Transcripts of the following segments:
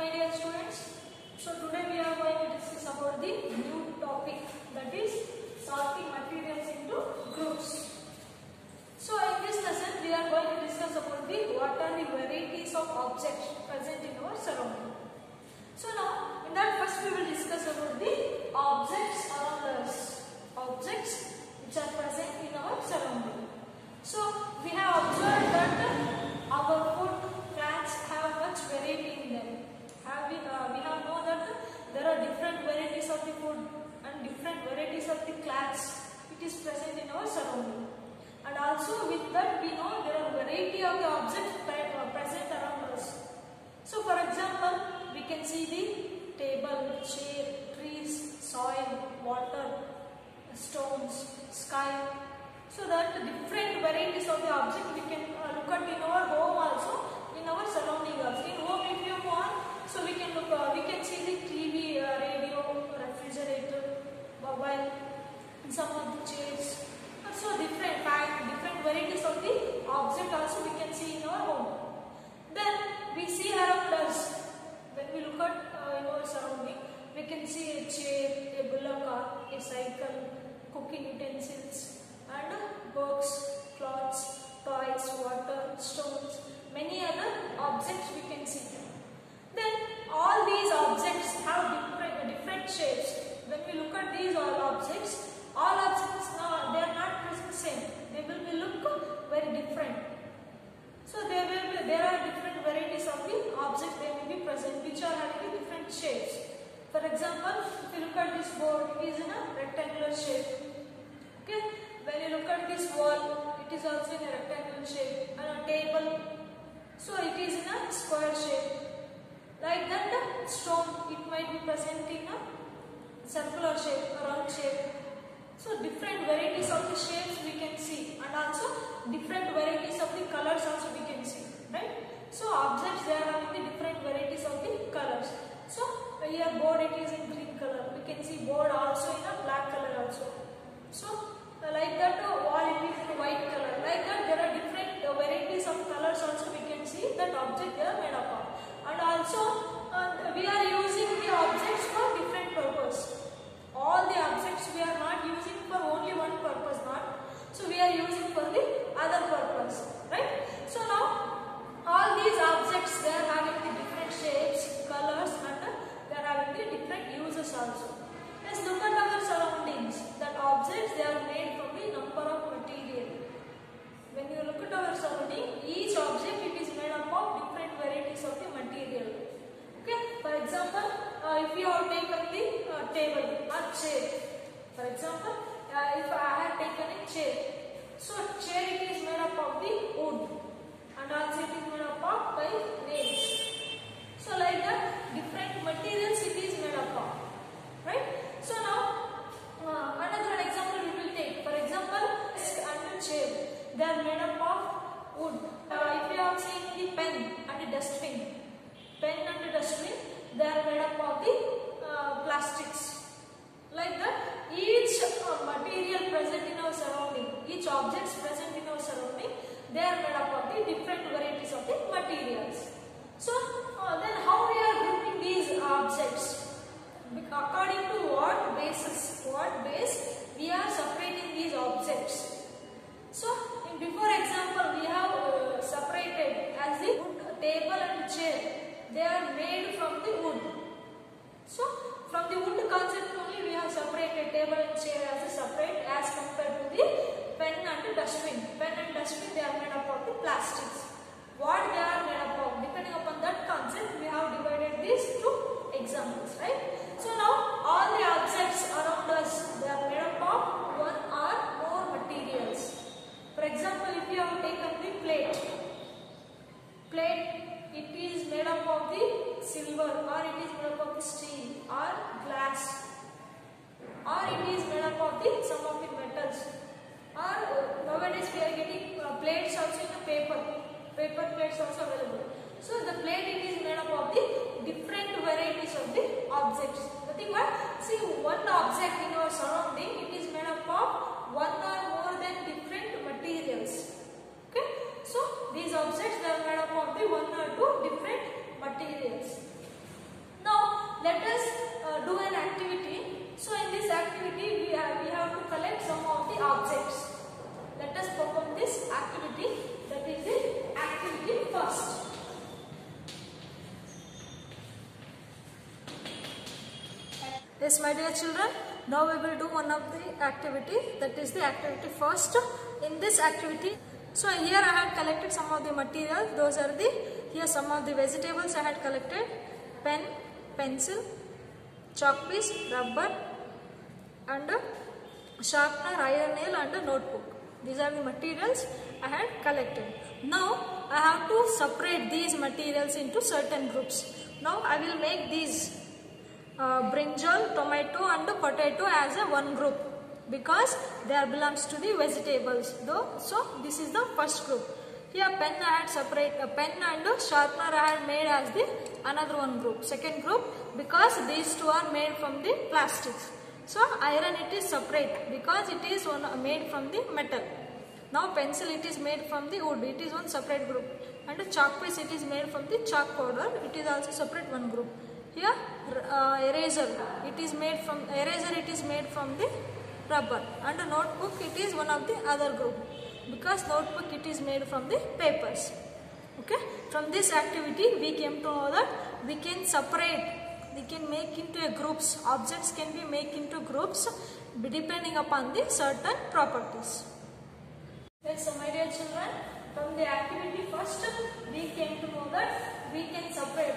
my dear students. So today we are going to discuss about the new topic, that is sorting materials into groups. So in this lesson we are going to discuss about what are the varieties of objects present in our surrounding. So now in that first we will discuss about the objects around us, objects which are present in our surrounding. So we have observed that our food plants have much variety in them. We have known that there are different varieties of the food and different varieties of the plants. It is present in our surrounding. And also with that we know there are variety of the objects present around us. So for example, we can see the table, chair, trees, soil, water, stones, sky. So that different varieties of the object we can look at in our home also, in our surrounding also. In home if you want, so we can look, we can see the TV, radio, refrigerator, mobile, and some of the chairs. So different varieties of the object also we can see in our home. Then we see around us, when we look at in our surrounding, we can see a chair, a bullock cart, a cycle, cooking utensils, and books, clothes, toys, water, stones, many other objects we can see. Then all these objects have different shapes. When we look at these all objects they are not present same. They will look very different. So there are different varieties of the objects they will be present, which are having different shapes. For example, if you look at this board, it is in a rectangular shape. Okay. When you look at this wall, it is also in a rectangular shape. And a table, so it is in a square shape. Like that, the stone, it might be present in a circular shape, a round shape. So different varieties of the shapes we can see, and also different varieties of the colors also we can see, right? So objects, they are having the different varieties of the colors. So here board, it is in green color. We can see board also in a black color also. So like that, wall, it is in white color. Like that, there are different varieties of colors also we can see that object they are made up of. And also we are using the objects for different purpose. All the objects we are not using for only one purpose, not. So we are using for the other purpose, right? So now all these objects, they are having the different shapes, colors, and they are having the different uses also. Let's look at our surroundings. That objects, they are made from the number of material. When you look at our surrounding, each object, it is made up of different varieties of the material. Okay. For example, if you have taken the table or chair. For example, if I have taken a chair. So chair, it is made up of the wood, and also it is made up of by nails. So like that, different materials it is made up of, right? So now another example we will take. For example, desk and a chair, they are made up of wood. If you have seen the pen and the dustbin, they are made up of the plastics. Like that, each material present in our surrounding, each objects present in our surrounding, they are made up of the different varieties of the materials. So then how we are grouping these objects? According to what basis? What base we are separating these objects? So before example, we have separated as the wood, table and chair. They are made from the wood. So from the wood concept only we have separated table and chair as a separate as compared to the pen and the dustbin. Pen and dustbin, they are made up of the plastics. What they are made up of, depending upon that concept, we have divided these two examples, right? So now all the objects around us, they are made up of one or more materials. For example, if you have taken the plate, it is made up of the silver, or it is made up of the steel or glass, or it is made up of the some of the metals, or nowadays we are getting plates also in the paper plates also available. So the plate, it is made up of the different varieties of the objects. Nothing but, see, one object in our surrounding, it is made up of one or more than different materials. Okay. So these objects, they are made up of the one or two different materials. objects. Let us perform this activity, that is the activity first. Yes, my dear children, now we will do one of the activity, that is the activity first. In this activity, so here I had collected some of the materials. Those are the, here some of the vegetables I had collected: pen, pencil, chalk piece, rubber, and sharpener, iron nail, and a notebook. These are the materials I had collected. Now I have to separate these materials into certain groups. Now I will make these brinjal, tomato, and potato as a one group, because they belongs to the vegetables. So this is the first group. Here pen I had separate, pen and sharpener I had made as the another one group. Second group, because these two are made from the plastics. So iron it is separate, because it is made from the metal. Now pencil it is made from the wood, it is one separate group. And chalk piece it is made from the chalk powder, it is also separate one group. Here eraser it is made from the rubber, and a notebook it is one of the other group, because notebook it is made from the papers. Okay, from this activity we came to know that we can separate, we can make into a groups, objects can be made into groups depending upon the certain properties. Yes, so my dear children, from the activity first we came to know that we can separate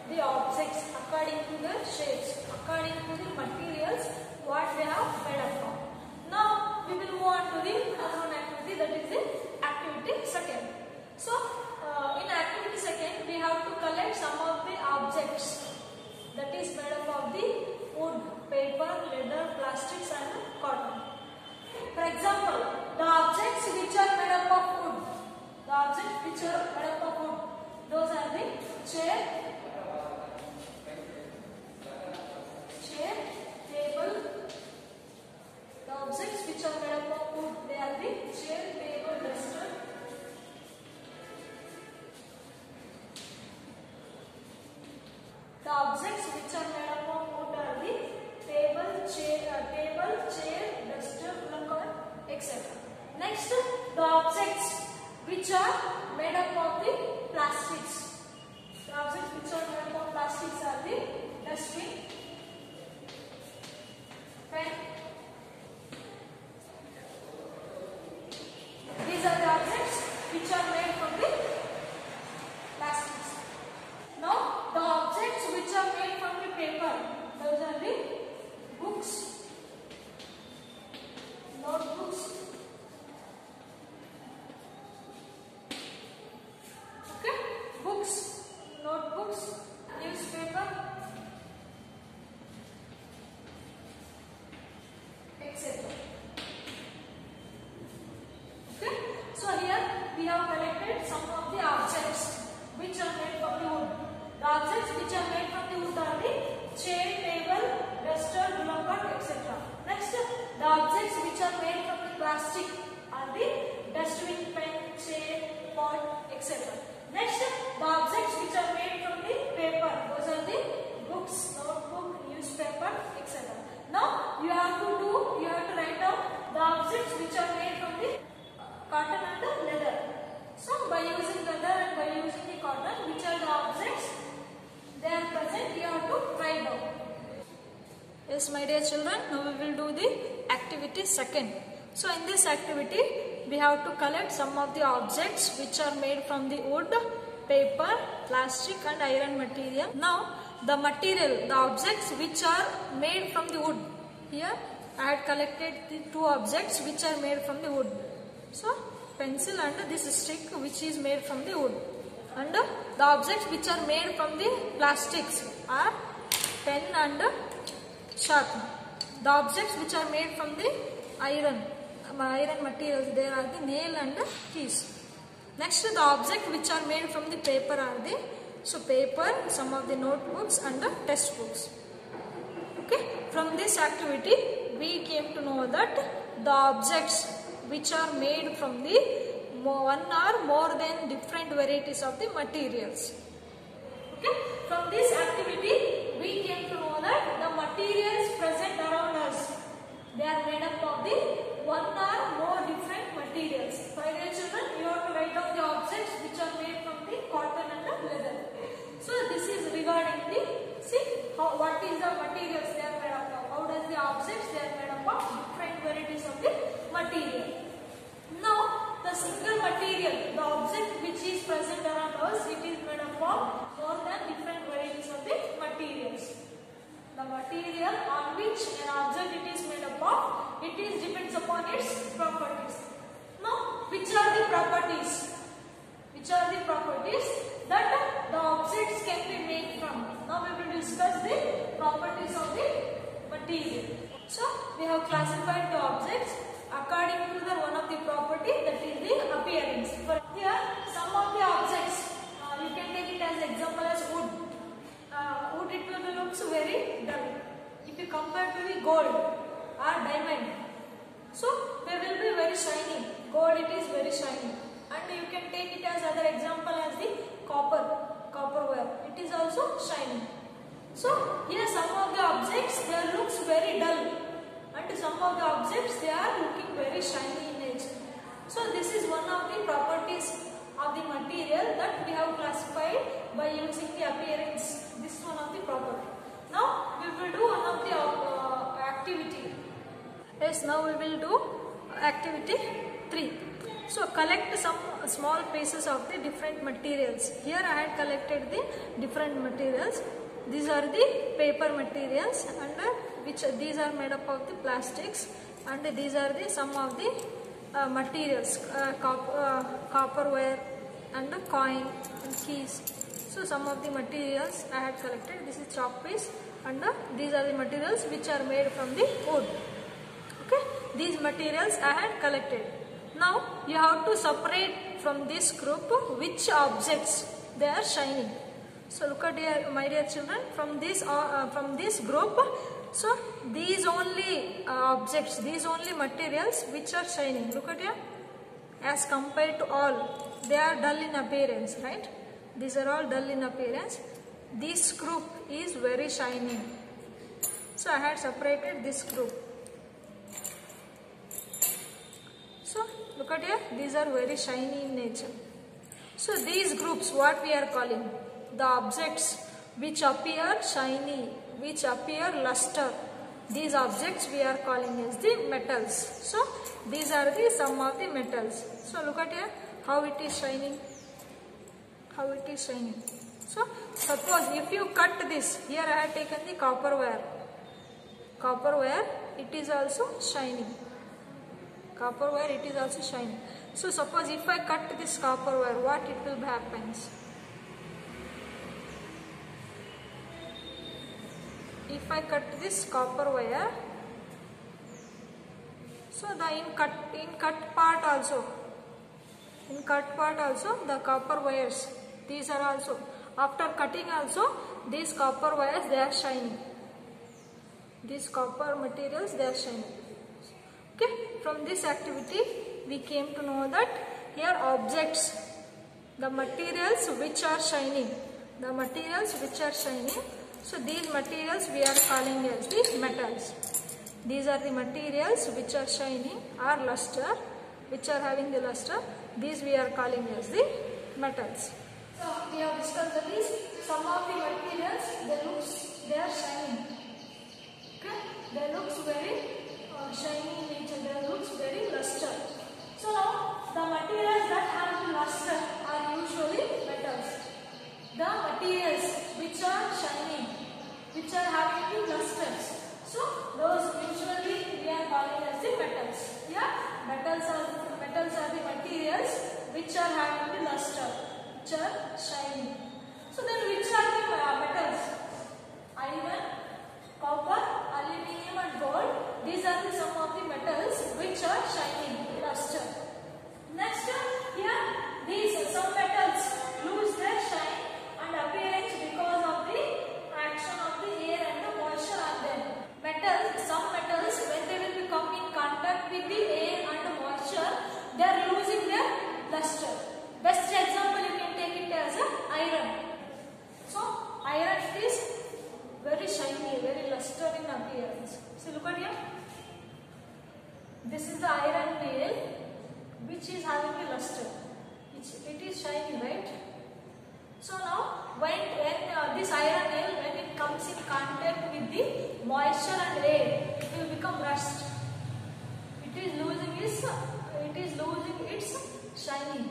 the objects according to their shapes, according to the materials what they have made up from. Now we will move on to the other one activity, that is the activity second. So in activity second we have to collect some of the objects that is made up of the wood, paper, leather, plastics, and cotton. For example, the objects which are made up of wood, those are the chair, table. The objects which are made up of wood, they are the chair, table, duster. The objects which are made up of wood are the table, chair, duster, etc. Next, the objects which are made up of the plastics. The objects which are made up of plastics are the dustbin, pen. These are the objects which are made from the plastics. Now, the objects which are made from the paper, those are the books, notebooks. Okay, books, notebooks, newspaper, etc. Okay, so here we have collected some of the objects which are made from the wood. The objects which are made from the wood are the chair, table, duster, blanket, etc. Next, the objects which are made from the plastic are the dustbin, pen, chair, pot, etc. Next, the objects which are made from the paper, those are the books, notebook, newspaper, etc. Now you have to write down the objects which are made from the cotton and leather. So by using leather and by using the cotton, which are the objects they are present, you have to write down. Yes, my dear children, now we will do the activity second. So in this activity we have to collect some of the objects which are made from the wood, paper, plastic, and iron material. Now the material, the objects which are made from the wood. Here I had collected the two objects which are made from the wood. So pencil and this stick which is made from the wood. And the objects which are made from the plastics are pen and sharpener. The objects which are made from the iron materials, there are the nail and keys. Next, the objects which are made from the paper are the paper, some of the notebooks, and the test books. Okay, from this activity we came to know that the objects which are made from the one or more than different varieties of the materials. Okay, from this activity we came to know that the materials present around us, They are made up of the one or more different materials. For dear children, you have to write down the objects which are made from the cotton and the leather. So this is regarding the, see what is the materials they are made up of. How does the objects they are made up of different varieties of the material. Now the single material, the object which is present around us, it is made up of more than different varieties of the materials. The material on which an object it is made up of, it is depends upon its properties. Now, which are the properties? Which are the properties that the objects can be made from? Now we will discuss the properties of the material. So we have classified the objects according to the one of the property, that is the appearance. For here, some of the objects you can take it as example as wood. Wood it will looks very dull if you compare to the gold or diamond. So they will be very shiny. Gold it is very shiny. And you can take it as other example as the copper wire. It is also shiny. So here some of the objects they looks very dull, and some of the objects they are looking very shiny in nature. So this is one of the properties of the material that we have classified by using the appearance. This is one of the property. Now we will do one of the activity. Yes, now we will do activity 3. So collect some small pieces of the different materials. Here I had collected the different materials. These are the paper materials, and which these are made up of the plastics, and these are the some of the materials, copper wire and coin and keys. So some of the materials I had collected. This is chalk piece, and these are the materials which are made from the wood. Okay, these materials I had collected. Now you have to separate from this group which objects they are shining. So look at here, my dear children, from this group. So these only objects, these only materials which are shining. Look at here, as compared to all, they are dull in appearance, right? These are all dull in appearance. This group is very shining. So I had separated this group. So look at here, these are very shiny in nature. So these groups, what we are calling? The objects which appear shiny, which appear luster. These objects we are calling as the metals. So these are the some of the metals. So look at here, how it is shining. How it is shining. So suppose if you cut this, here I have taken the copper wire. Copper wire, it is also shining. Copper wire, it is also shining. So suppose if I cut this copper wire, what it will happen? If I cut this copper wire, so the in cut part also the copper wires, these are also, after cutting also, these copper wires they are shining. These copper materials they are shining. Okay, from this activity we came to know that here objects, the materials which are shining, so these materials we are calling as the metals. These are the materials which are shining or luster, which are having the luster. These we are calling as the metals. So we have discussed the list. Some of the materials they are shining. Okay, they looks very shiny in nature. They looks very luster. So now the materials that have the luster are usually metals. The materials which are shining, which are having the lusters, so those usually we are calling as the metals. Yeah, metals are the materials which are having the luster, which are shining. So then which are the metals? Iron, copper, aluminium and gold. These are the some of the metals which are shining, luster. Next here, these some metals lose their shine and appearance because of the action of the air and the moisture on them. Some metals, when they will come in contact with the air and the moisture, they are losing their luster. Best example you can take it as iron. So iron is very shiny, very luster in appearance. See, look at here, shiny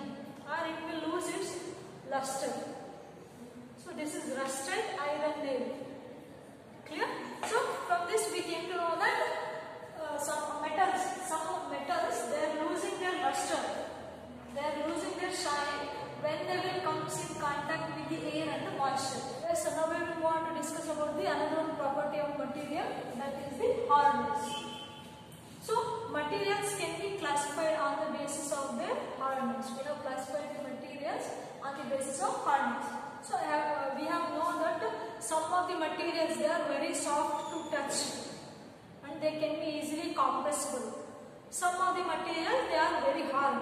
or it will lose its luster. So this is rusted iron nail. Clear? So from this we came to know that some metals they are losing their luster, they are losing their shine when they will come in contact with the air and the moisture. Yes, so now we will want to discuss about the another one property of material, that is the hardness. So materials can be classified on the basis of their hardness. We have classified the materials on the basis of hardness. So we have known that some of the materials they are very soft to touch and they can be easily compressible. Some of the materials they are very hard,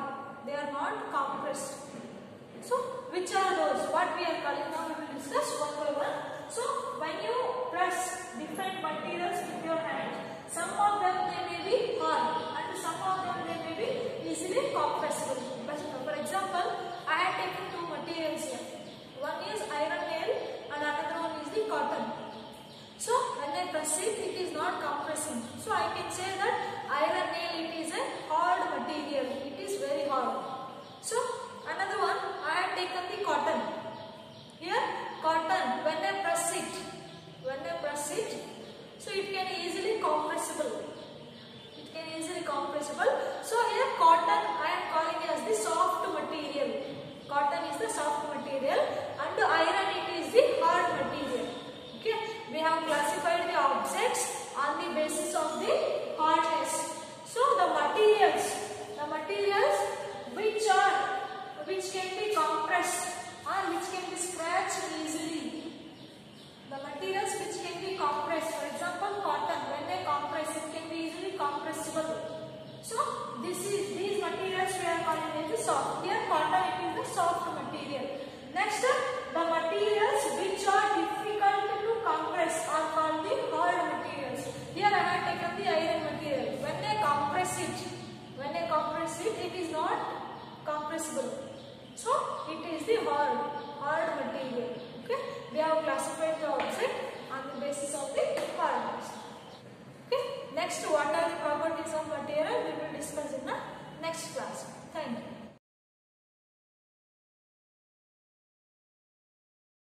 they are not compressed. So which are those? What we are calling now, we will discuss one by one. So when you press different materials with your hand, some of them they may be hard and some of them they may be easily compressible. For example, I have taken two materials here. One is iron nail and another one is the cotton. So when I press it, it is not compressing. So I can say that iron nail it is a hard material. It is very hard. So another one, I have taken the cotton. Here cotton, when I press it, so it can easily compressible. It can easily compressible. So here cotton I am calling as the soft material. Cotton is the soft material and iron it is the hard material. Okay, we have classified the objects on the basis of the hardness. So the materials which can be compressed or which can be scratched easily. The materials which can be compressed, for example cotton, when they compress it can be easily compressible. So these materials we are calling it the soft. Here cotton it is the soft material. Next the materials which are difficult to compress are called the hard materials. Here I have taken the iron material. When I compress it, it is not compressible. So it is the hard material. Okay, we have classified the object on the basis of the hardness. Okay, next what are the properties of material we will discuss in the next class. Thank you.